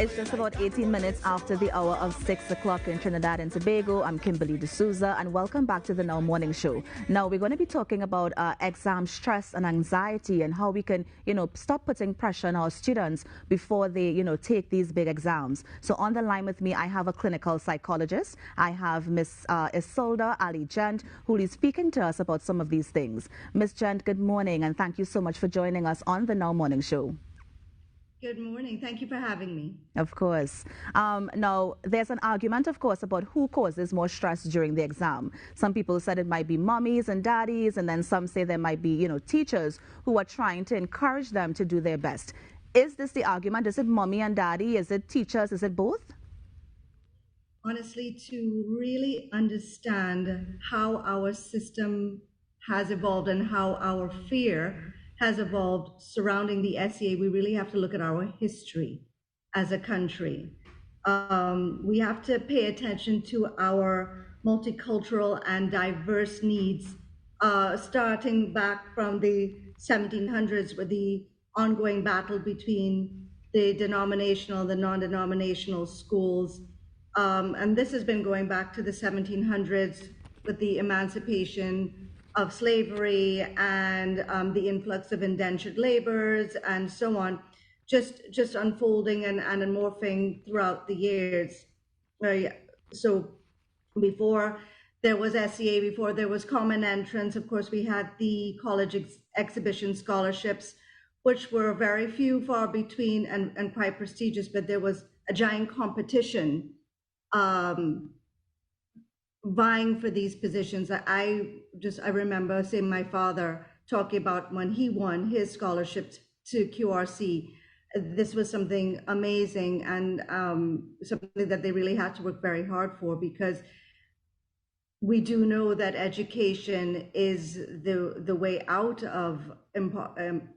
It's just about 18 minutes after the hour of 6 o'clock in Trinidad and Tobago. I'm Kimberly De Souza, and welcome back to the Now Morning Show. Now, we're going to be talking about exam stress and anxiety and how we can, stop putting pressure on our students before they, take these big exams. So on the line with me, I have a clinical psychologist. I have Miss Isolde Ali Ghent, who is speaking to us about some of these things. Miss Ghent, good morning, and thank you so much for joining us on the Now Morning Show. Good morning. Thank you for having me. Of course. Now, there's an argument, of course, about who causes more stress during the exam. Some people said it might be mommies and daddies, and then some say there might be, teachers who are trying to encourage them to do their best. Is this the argument? Is it mommy and daddy? Is it teachers? Is it both? Honestly, to really understand how our system has evolved and how our fear has evolved surrounding the SEA, we really have to look at our history as a country. We have to pay attention to our multicultural and diverse needs, starting back from the 1700s with the ongoing battle between the denominational, the non-denominational schools. And this has been going back to the 1700s with the emancipation of slavery and the influx of indentured laborers and so on, just unfolding and morphing throughout the years. So before there was SEA, before there was common entrance, of course, we had the college exhibition scholarships, which were very few, far between, and quite prestigious, but there was a giant competition vying for these positions. I remember seeing my father talking about when he won his scholarship to QRC. This was something amazing and something that they really had to work very hard for, because we do know that education is the way out of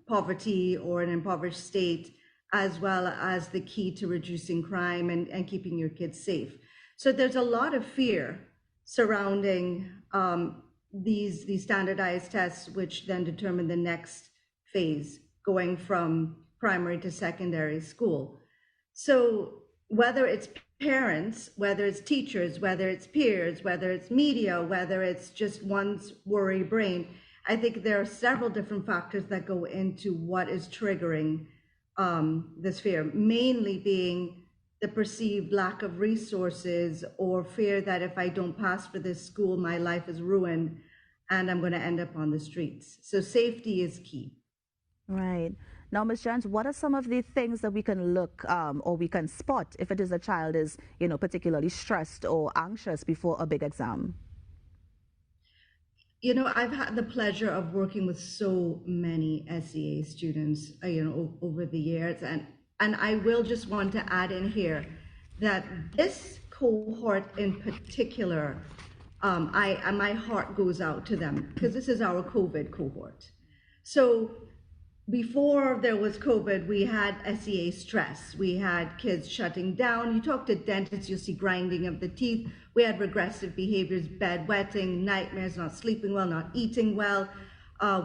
poverty or an impoverished state, as well as the key to reducing crime and keeping your kids safe. So there's a lot of fear surrounding these standardized tests, which then determine the next phase, going from primary to secondary school. So whether it's parents, whether it's teachers, whether it's peers, whether it's media, whether it's just one's worry brain, I think there are several different factors that go into what is triggering this fear, mainly being the perceived lack of resources or fear that if I don't pass for this school, my life is ruined and I'm going to end up on the streets. So safety is key. Right. Now, Ms. Ghent, what are some of the things that we can look or we can spot if it is a child is, particularly stressed or anxious before a big exam? I've had the pleasure of working with so many SEA students, over the years, and I will just want to add in here that this cohort in particular, my heart goes out to them, because this is our COVID cohort. So before there was COVID, we had SEA stress. We had kids shutting down. You talk to dentists, you'll see grinding of the teeth. We had regressive behaviors, bedwetting, nightmares, not sleeping well, not eating well.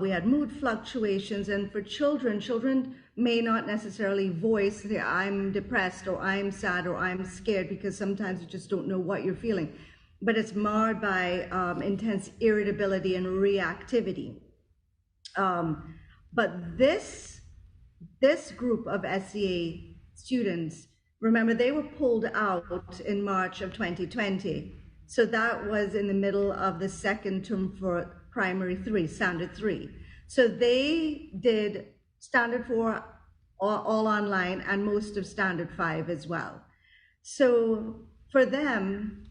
We had mood fluctuations, and for children may not necessarily voice, say, I'm depressed or I'm sad or I'm scared, because sometimes you just don't know what you're feeling. But it's marred by intense irritability and reactivity. But this group of SEA students, remember, they were pulled out in March of 2020. So that was in the middle of the second term for primary 3, standard 3. So they did standard 4 all online and most of standard 5 as well. So for them,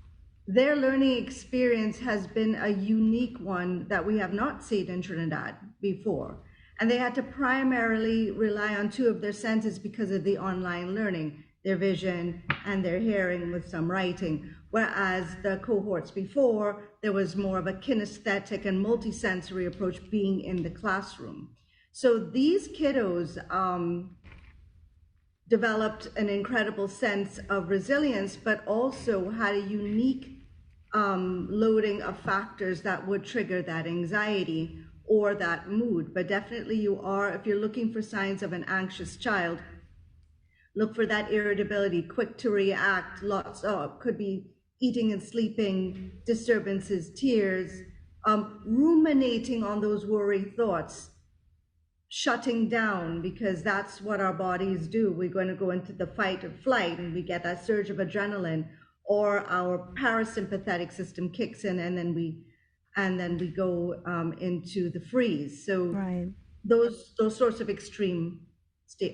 their learning experience has been a unique one that we have not seen in Trinidad before. And they had to primarily rely on 2 of their senses because of the online learning, their vision and their hearing with some writing. Whereas the cohorts before, there was more of a kinesthetic and multisensory approach being in the classroom. So these kiddos developed an incredible sense of resilience, but also had a unique loading of factors that would trigger that anxiety or that mood. But definitely if you're looking for signs of an anxious child, look for that irritability, quick to react, lots of, could be eating and sleeping disturbances, tears, ruminating on those worry thoughts, shutting down, because that's what our bodies do. We're going to go into the fight or flight and we get that surge of adrenaline, or our parasympathetic system kicks in, and then we go into the freeze. So Right. those sorts of extreme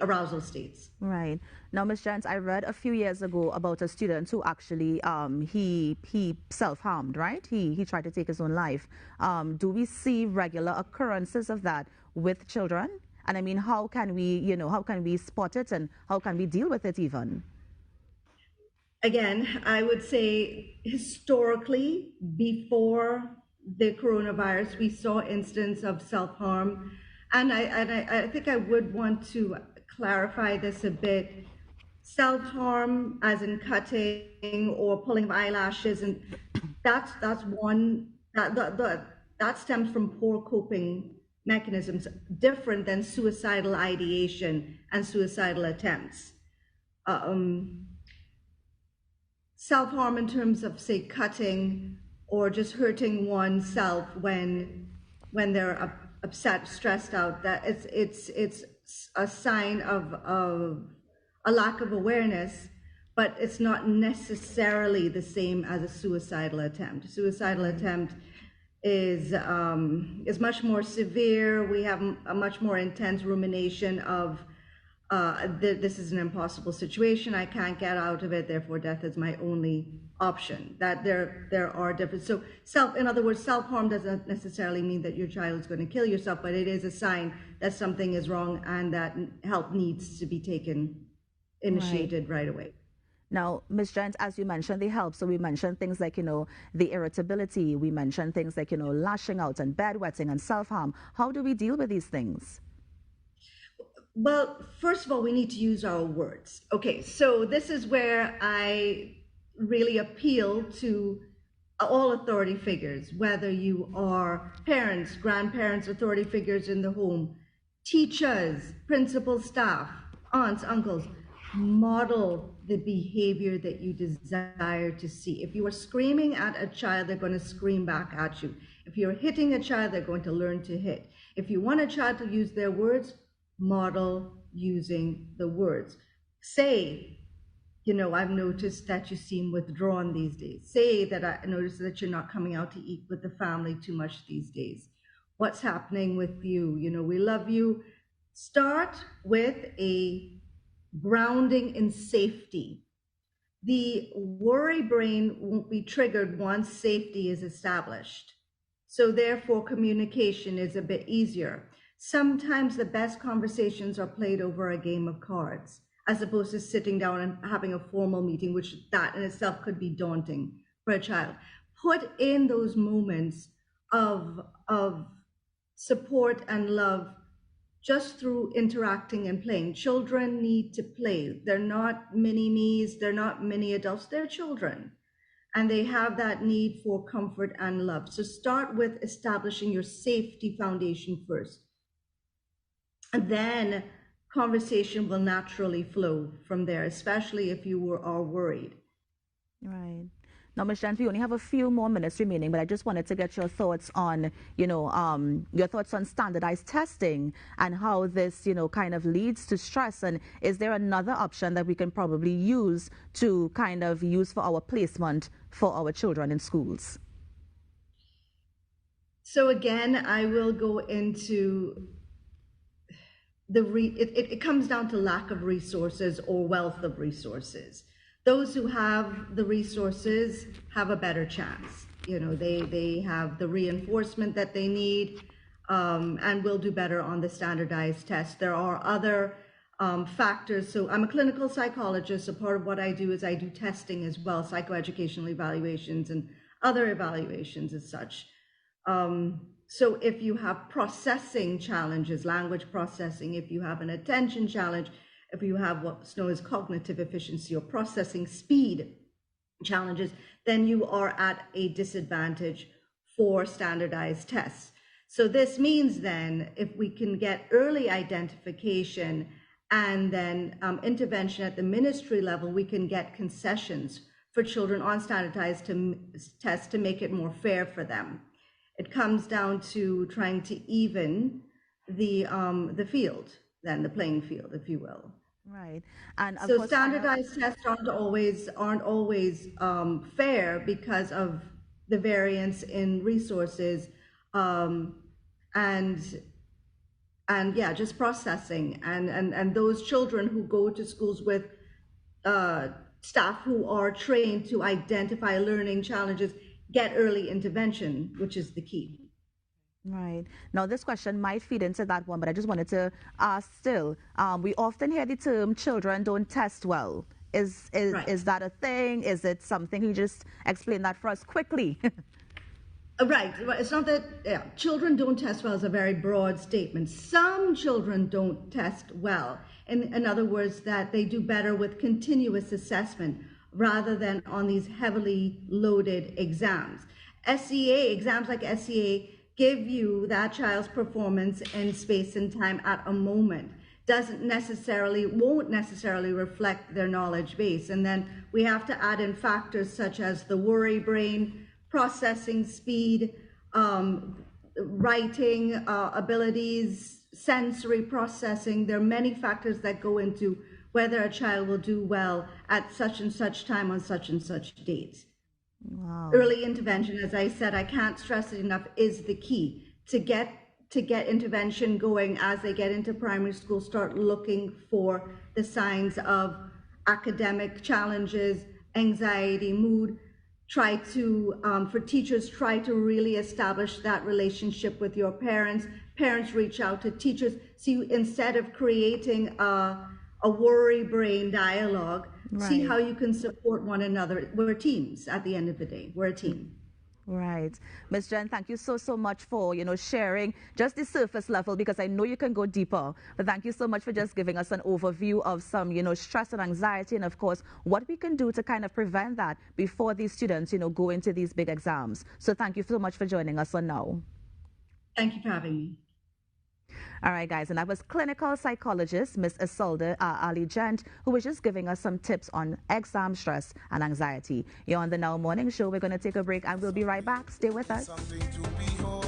arousal states. Right. Now, Ms. Jens, I read a few years ago about a student who actually he self-harmed, right? He tried to take his own life. Do we see regular occurrences of that with children? And I mean, how can we, how can we spot it and how can we deal with it even? Again, I would say historically, before the coronavirus, we saw instances of self-harm. And I think I would want to clarify this a bit. Self-harm, as in cutting or pulling of eyelashes, and that's one that stems from poor coping mechanisms, different than suicidal ideation and suicidal attempts. Self-harm in terms of, say, cutting or just hurting oneself when they're upset, stressed out, that it's a sign of a lack of awareness, but it's not necessarily the same as a suicidal attempt. Suicidal attempt is much more severe. We have a much more intense rumination of this is an impossible situation. I can't get out of it. Therefore, death is my only option. That there are different. So in other words, self-harm doesn't necessarily mean that your child is going to kill yourself, but it is a sign that something is wrong and that help needs to be initiated right away. Now, Ms. Jens, as you mentioned, the help. So we mentioned things like, the irritability. We mentioned things like, lashing out and bedwetting and self-harm. How do we deal with these things? Well, first of all, we need to use our words. Okay, so this is where I really appeal to all authority figures, whether you are parents, grandparents, authority figures in the home, teachers, principal staff, aunts, uncles. Model the behavior that you desire to see. If you are screaming at a child, they're going to scream back at you. If you're hitting a child, they're going to learn to hit. If you want a child to use their words, model using the words. Say, I've noticed that you seem withdrawn these days. Say that I noticed that you're not coming out to eat with the family too much these days. What's happening with you? We love you. Start with a grounding in safety. The worry brain won't be triggered once safety is established. So therefore, communication is a bit easier. Sometimes the best conversations are played over a game of cards, as opposed to sitting down and having a formal meeting, which that in itself could be daunting for a child. Put in those moments of support and love just through interacting and playing. Children need to play. They're not mini-me's, they're not mini adults, they're children. And they have that need for comfort and love. So start with establishing your safety foundation first. And then conversation will naturally flow from there, especially if you are worried. Right. Now, Ms. Jens, we only have a few more minutes remaining, but I just wanted to get your thoughts on, your thoughts on standardized testing and how this, kind of leads to stress. And is there another option that we can probably use to kind of use for our placement for our children in schools? So again, I will go into it comes down to lack of resources or wealth of resources. Those who have the resources have a better chance. They have the reinforcement that they need, and will do better on the standardized test. There are other factors. So I'm a clinical psychologist, so part of what I do is I do testing as well, psychoeducational evaluations and other evaluations as such. So if you have processing challenges, language processing, if you have an attention challenge, if you have what's known as cognitive efficiency or processing speed challenges, then you are at a disadvantage for standardized tests. So this means then if we can get early identification and then intervention at the ministry level, we can get concessions for children on standardized tests to make it more fair for them. It comes down to trying to even the field, then the playing field, if you will. Right. And of So course, standardized tests aren't always fair because of the variance in resources, and yeah, just processing, and those children who go to schools with staff who are trained to identify learning challenges get early intervention, which is the key. right. Now, this question might feed into that one, but I just wanted to ask still. We often hear the term children don't test well. Right. Is that a thing? Is it something? Can you just explain that for us quickly? Right. It's not that children don't test well is a very broad statement. Some children don't test well. In other words, that they do better with continuous assessment rather than on these heavily loaded exams. Exams like SEA give you that child's performance in space and time at a moment. Won't necessarily reflect their knowledge base. And then we have to add in factors such as the worry brain, processing speed, writing abilities, sensory processing. There are many factors that go into whether a child will do well at such and such time on such and such date. Wow. Early intervention, as I said, I can't stress it enough, is the key to get intervention going as they get into primary school. Start looking for the signs of academic challenges, anxiety, mood. Try to, for teachers, try to really establish that relationship with your parents. Parents reach out to teachers. See, instead of creating a worry brain dialogue, Right. See how you can support one another. We're teams at the end of the day. We're a team. Right. Ms. Jen, thank you so much for, sharing just the surface level, because I know you can go deeper. But thank you so much for just giving us an overview of some, stress and anxiety, and of course, what we can do to kind of prevent that before these students, go into these big exams. So thank you so much for joining us on Now. Thank you for having me. All right, guys, and that was clinical psychologist Ms. Isolde Ali Ghent, who was just giving us some tips on exam stress and anxiety. You're on the Now Morning Show. We're going to take a break and we'll be right back. Stay with us.